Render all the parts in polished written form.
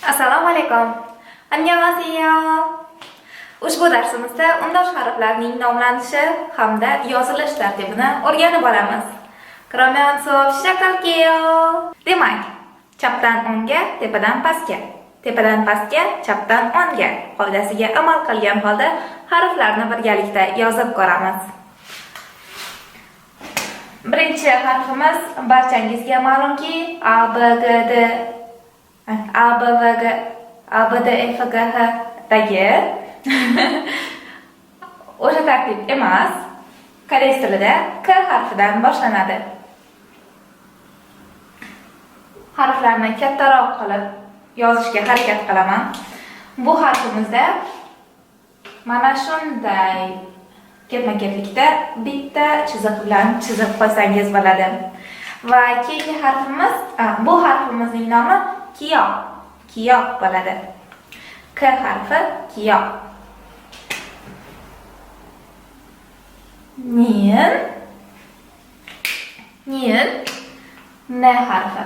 Assalomu alaykum. Annyeonghaseyo. Ushbu darsimizda undosh harflarning nomlanishi hamda yozilish tartibini o'rganib olamiz. Kromen suv shakalkeyo. Demak, chapdan o'ngga, tepadan pastga, tepadan pastga, chapdan o'ngga qoidasiga amal qilgan holda harflarni birgalikda yozib ko'ramiz. Birinchi harfimiz barchangizga ma'lumki A, B, G, D A, B, V, G, A, B, D, F, G, H dagi o'sha tartib emas, koreys tilida K harfidan boshlanadi. Harflarni kattaroq qilib yozishga harakat qilaman. Bu harfimizda mana shunday ketma-ketlikda bitta chiziq bilan chizib qo'ysangiz bo'ladi. Va keyingi harfimiz, bu harfimizning nomi Kiyo. Kiyo bo'ladi. K harfi Kiyo. Nin. Nin. N harfi.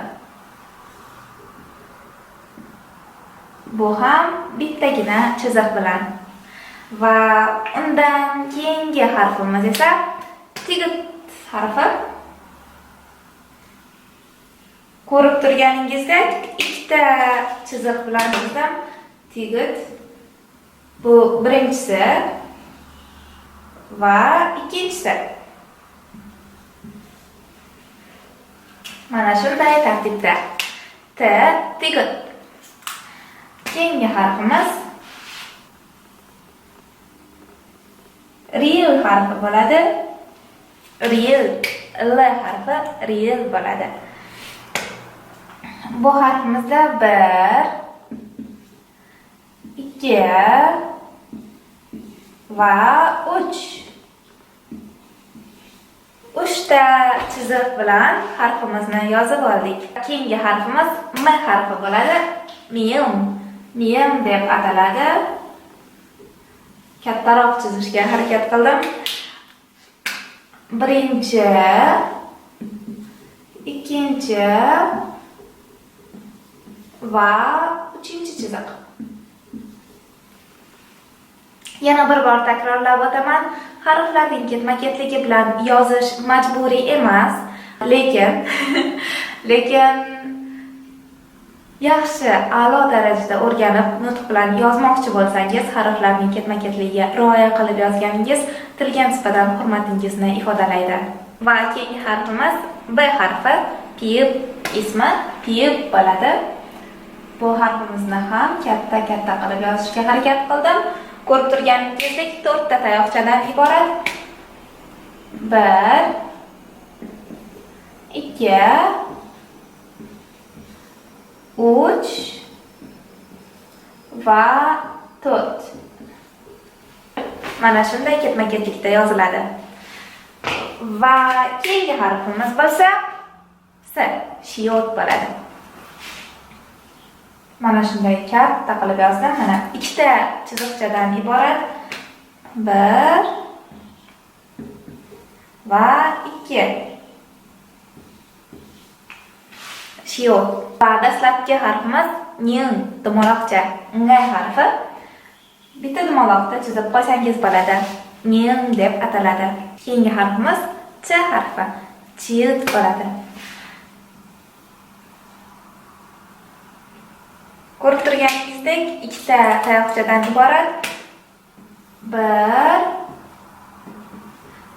Bu ham bittagina chiziq bilan. Va undan keyingi harfimiz esa tigit harfi. Ko'rib turganingizdek, ikkita chiziq bilan chizdim. Tigit. Bu birinchisi va ikkinchisi. Mana shunday tartibda. T, tigit. Keyingi harfimiz Ril harfi bo'ladi. Ril. L harfi Ril bo'ladi. Bu harfimizda 1, 2 va 3. 3 ta chiziq bilan harfimizni yozib oldik. Keyingi harfimiz M harfi bo'ladi. Miyum. Miyum deb ataladi. Kattaroq chizishga harakat qildim. Birinchi, ikkinchi va uchinchi chiziq. Yana bir bor takrorlab o'taman. Harflarning ketma-ketligi bilan yozish majburiy emas, lekin yaxshi, a'lo darajada o'rganib, nutq bilan yozmoqchi bo'lsangiz, harflarning ketma-ketligiga rioya qilib yozganingiz tilga nisbatan hurmatingizni ifodalaydi. Va keyingi harfimiz B harfi, Piyib ismi Piyib bo'ladi. Bu harfimizni ham katta qilib yozishga harakat qildim. Ko'rib turganingizdek 4 ta tayoqchadan iborat. 1, 2, 3 va 4. Mana shunday ketma-ketlikda yoziladi. Va keyingi harfimiz bo'lsa S, Shiyot bo'ladi. Mana shunday katta qilib yozdim. Mana ikkita chiziqchadan iborat. 1 va 2. Shiyot. Va dastlabki harfimiz Ning, dumaloqcha. Ng harfi. Bitta dumaloqda chizib qo'ysangiz bo'ladi. Ning deb ataladi. Keyingi harfimiz Ch harfi. Chiyit bo'ladi. Ko'rib turganingizdek, ikkita tayoqchadan iborat. 1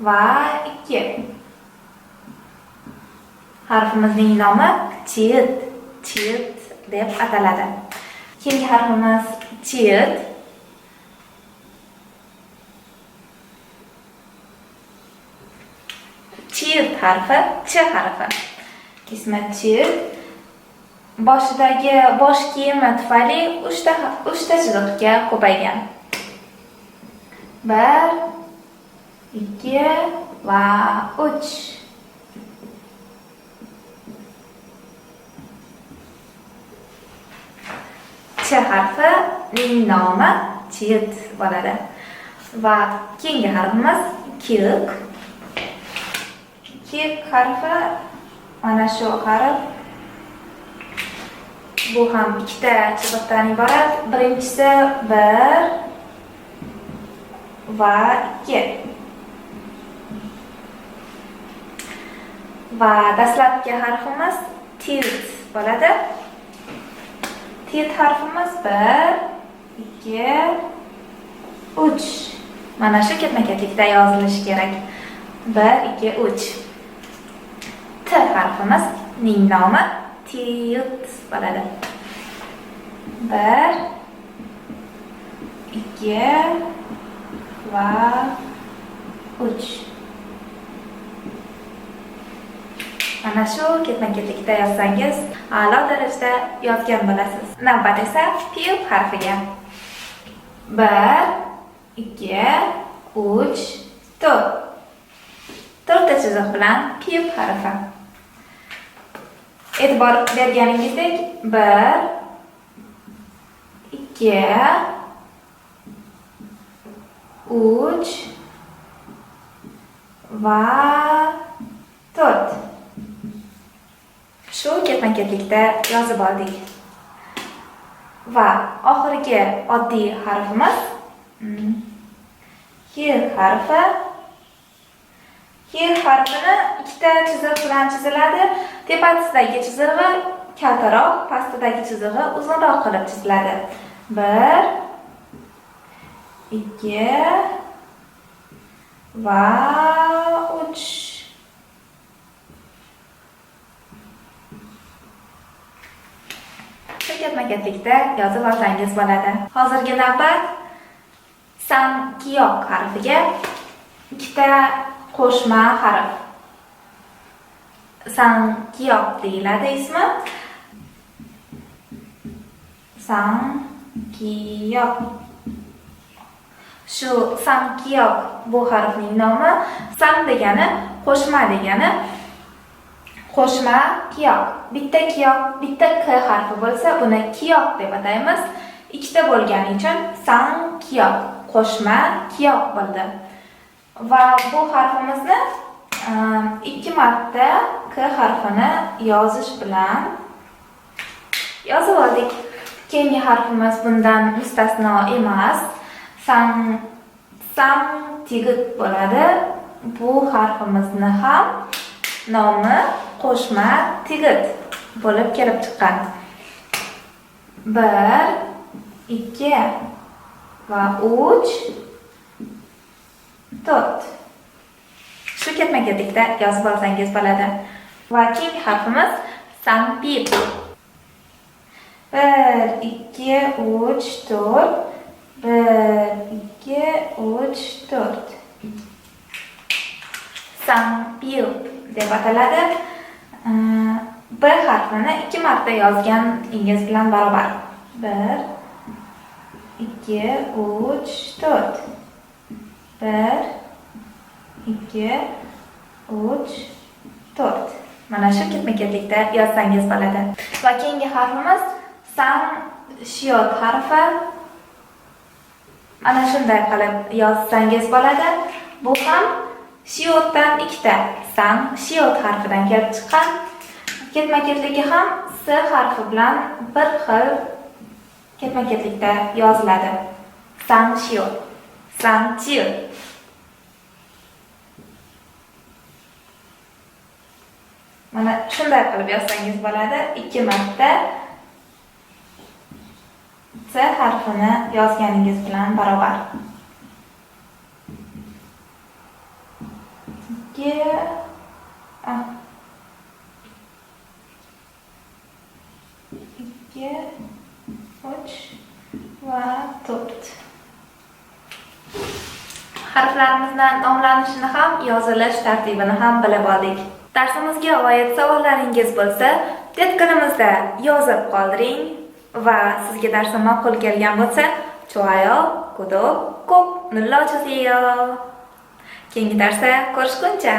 va 2. Harfimizning nomi Chiyit. Chiyit deb ataladi. Keyingi harfimiz Chiyit. Chiyit harfi, Ch harfi. Ismi Chiyit. Boshidagi bosh kiyimi tufayli 3 ta chiziqga ko'paygan. 1, 2 va 3. Ch harfi ning nomi Chiyit bo'ladi. Va keyingi harfimiz Kiyik. Kiyik harfi mana shu harf. Bu ham ikkita chiziqdan iborat. Birinchisi 1 va 2. Va dastlabki harfimiz tilt bo'ladi. Tilt harfimiz 1, 2, 3. Mana shu ketma-ketlikda yozilishi kerak. 1, 2, 3. T harfimiz ning nomi tilt bo'ladi. 1, 2 va 3. Mana shu ketma-ketlikda yozsangiz, a'lo darajada yozgan bo'lasiz. Navbat esa P harfiga. 1, 2, 3, 4. To'rtta chiziq bilan P harfi. E'tibor berganingizdek 1, 2, 3 va 4. Shu ketma-ketlikda yozib oldik. Va oxirgi oddiy harfimiz H harfi. H harfini ikkita chiziq bilan chiziladi. Tepasidagi chizig'i kattaroq, pastidagi chizig'i uzunroq qilib chiziladi. 1, 2 va 3. Shu ketma-ketlikda yozib olsangiz bo'ladi. Hozirgi navbat Sankiyoq harfiga. Ikkita qo'shma harf. Sankiyoq deyiladi ismi. Sankiyoq. Shu Sankiyoq bu harfning nomi. San degani qo'shma degani. Qo'shma kiyoq. Bitta kiyoq, bitta k harfi bo'lsa, buni kiyoq deb ataymiz. Ikkita bo'lgani uchun Sankiyoq, qo'shma kiyoq bo'ldi. Va bu harfimizni 2 marta k harfini yozish bilan yozib oldik. Keyingi harfimiz bundan mustasno emas. San tigit bo'ladi. Bu harfimizni ham nomi qo'shma tigit bo'lib kelib chiqqan. 1, 2 va 3, 4. Shu ketma-ketlikda yozib olsangiz bo'ladi. Va keyingi harfimiz Sanpip. 1, 2, 3, 4. 1, 2, 3, 4. Sanpip deb ataladi. B harfini 2 marta yozganingiz bilan barobar. 1, 2, 3, 4. 1, 2, 3, 4. Mana shu ketma-ketlikda yozsangiz bo'ladi. Va keyingi harfimiz San shiyot harfi. Mana shunday qilib yozsangiz bo'ladi. Bu ham shiyotdan ikkita San shiyot harfidan kelib chiqqan. Ketma-ketligi ham S harfi bilan bir xil ketma-ketlikda yoziladi. San shiyot, San chil. Mana shunday qilib yozsangiz bo'ladi. 2 marta S harfini yozganingiz bilan barobar. 2 3 va 4. Harflarimizdan nomlanishini ham, yozilish tartibini ham bilib oldik. Darsimizga oid savollaringiz bo'lsa, tetkanimizda yozib qoldiring va sizga darsim ma'qul kelgan bo'lsa, 좋아요, 구독 꼭 눌러주세요. Keyingi darsda ko'rishguncha